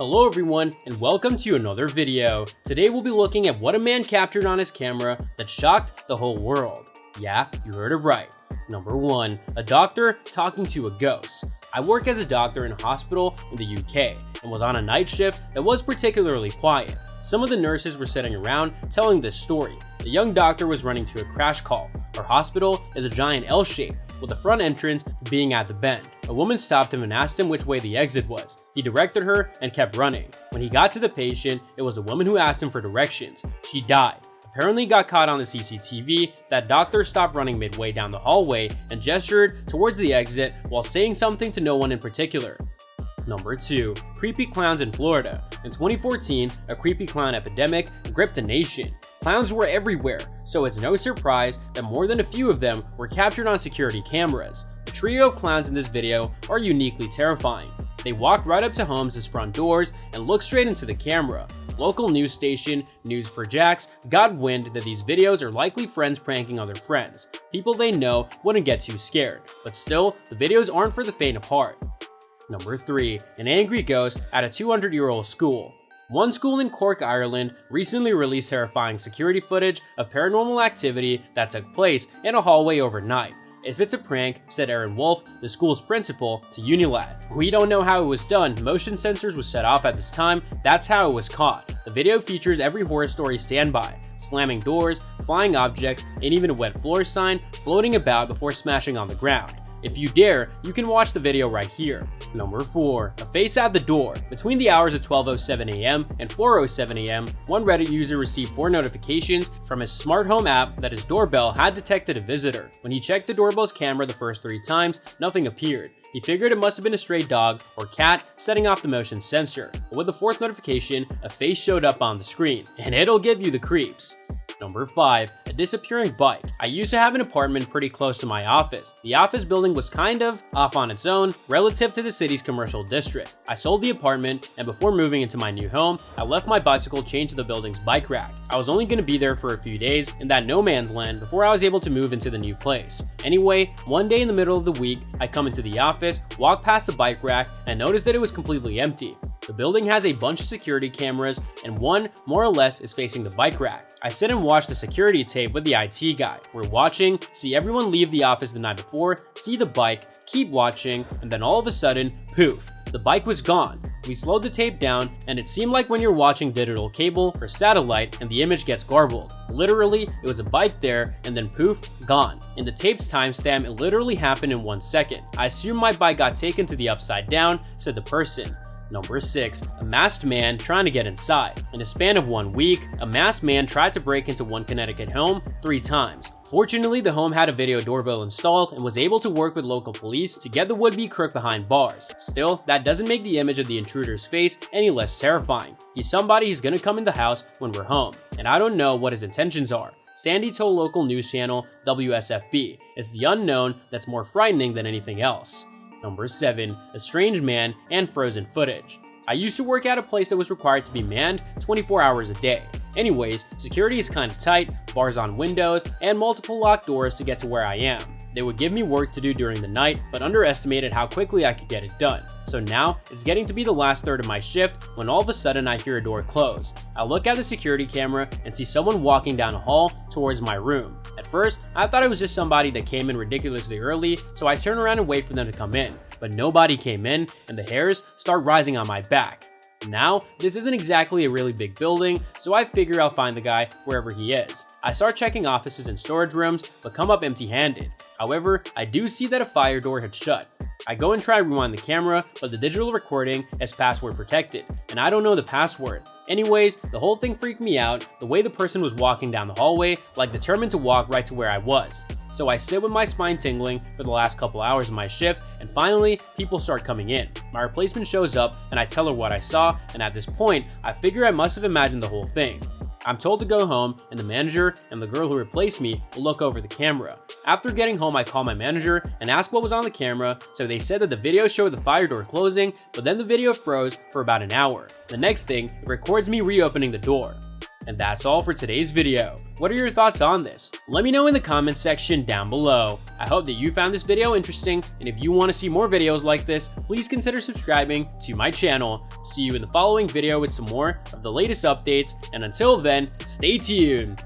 Hello everyone and welcome to another video. Today we'll be looking at what a man captured on his camera that shocked the whole world. Yeah, you heard it right. Number 1. A doctor talking to a ghost. I work as a doctor in a hospital in the UK and was on a night shift that was particularly quiet. Some of the nurses were sitting around telling this story. The young doctor was running to a crash call. Our hospital is a giant L shape, with the front entrance being at the bend. A woman stopped him and asked him which way the exit was. He directed her and kept running. When he got to the patient, it was the woman who asked him for directions. She died. Apparently got caught on the CCTV. That doctor stopped running midway down the hallway and gestured towards the exit while saying something to no one in particular. Number 2. Creepy clowns in Florida. In 2014, a creepy clown epidemic gripped the nation. Clowns were everywhere, so it's no surprise that more than a few of them were captured on security cameras. The trio of clowns in this video are uniquely terrifying. They walk right up to homes' front doors and look straight into the camera. Local news station News4Jax got wind that these videos are likely friends pranking other friends. People they know wouldn't get too scared, but still, the videos aren't for the faint of heart. Number 3. An angry ghost at a 200-year-old school. One school in Cork, Ireland recently released terrifying security footage of paranormal activity that took place in a hallway overnight. "If it's a prank," said Aaron Wolf, the school's principal, to Unilad. "We don't know how it was done. Motion sensors was set off at this time. That's how it was caught." The video features every horror story standby, slamming doors, flying objects, and even a wet floor sign floating about before smashing on the ground. If you dare, you can watch the video right here. Number 4. A face at the door. Between the hours of 12:07 a.m. and 4:07 a.m., one Reddit user received 4 notifications from his smart home app that his doorbell had detected a visitor. When he checked the doorbell's camera the first 3 times, nothing appeared. He figured it must have been a stray dog or cat setting off the motion sensor. But with the 4th notification, a face showed up on the screen, and it'll give you the creeps. Number 5. A disappearing bike. I used to have an apartment pretty close to my office. The office building was kind of off on its own relative to the city's commercial district. I sold the apartment, and before moving into my new home, I left my bicycle chained to the building's bike rack. I was only going to be there for a few days in that no man's land before I was able to move into the new place. Anyway, one day in the middle of the week, I come into the office, walk past the bike rack, and notice that it was completely empty. The building has a bunch of security cameras, and one, more or less, is facing the bike rack. I sit and watch the security tape with the IT guy. We're watching, see everyone leave the office the night before, see the bike, keep watching, and then all of a sudden, poof, the bike was gone. We slowed the tape down, and it seemed like when you're watching digital cable or satellite and the image gets garbled. Literally, it was a bike there, and then poof, gone. In the tape's timestamp, it literally happened in 1 second. "I assume my bike got taken to the upside down," said the person. Number 6. A masked man trying to get inside. In a span of 1 week, a masked man tried to break into one Connecticut home 3 times. Fortunately, the home had a video doorbell installed and was able to work with local police to get the would-be crook behind bars. Still, that doesn't make the image of the intruder's face any less terrifying. He's somebody who's gonna come in the house when we're home, and I don't know what his intentions are. Sandy told local news channel WSFB, "It's the unknown that's more frightening than anything else." Number 7. A strange man and frozen footage. I used to work at a place that was required to be manned 24 hours a day. Anyways, security is kinda tight, bars on windows, and multiple locked doors to get to where I am. They would give me work to do during the night, but underestimated how quickly I could get it done. So now, it's getting to be the last third of my shift when all of a sudden I hear a door close. I look at the security camera and see someone walking down a hall towards my room. At first, I thought it was just somebody that came in ridiculously early, so I turn around and wait for them to come in. But nobody came in, and the hairs start rising on my back. Now, this isn't exactly a really big building, so I figure I'll find the guy wherever he is. I start checking offices and storage rooms, but come up empty-handed. However, I do see that a fire door had shut. I go and try to rewind the camera, but the digital recording is password protected, and I don't know the password. Anyways, the whole thing freaked me out, the way the person was walking down the hallway, like determined to walk right to where I was. So I sit with my spine tingling for the last couple hours of my shift, and finally, people start coming in. My replacement shows up, and I tell her what I saw, and at this point, I figure I must have imagined the whole thing. I'm told to go home, and the manager and the girl who replaced me will look over the camera. After getting home, I call my manager and ask what was on the camera, so they said that the video showed the fire door closing, but then the video froze for about an hour. The next thing, it records me reopening the door. And that's all for today's video. What are your thoughts on this? Let me know in the comments section down below. I hope that you found this video interesting, and if you want to see more videos like this, please consider subscribing to my channel. See you in the following video with some more of the latest updates, and until then, stay tuned.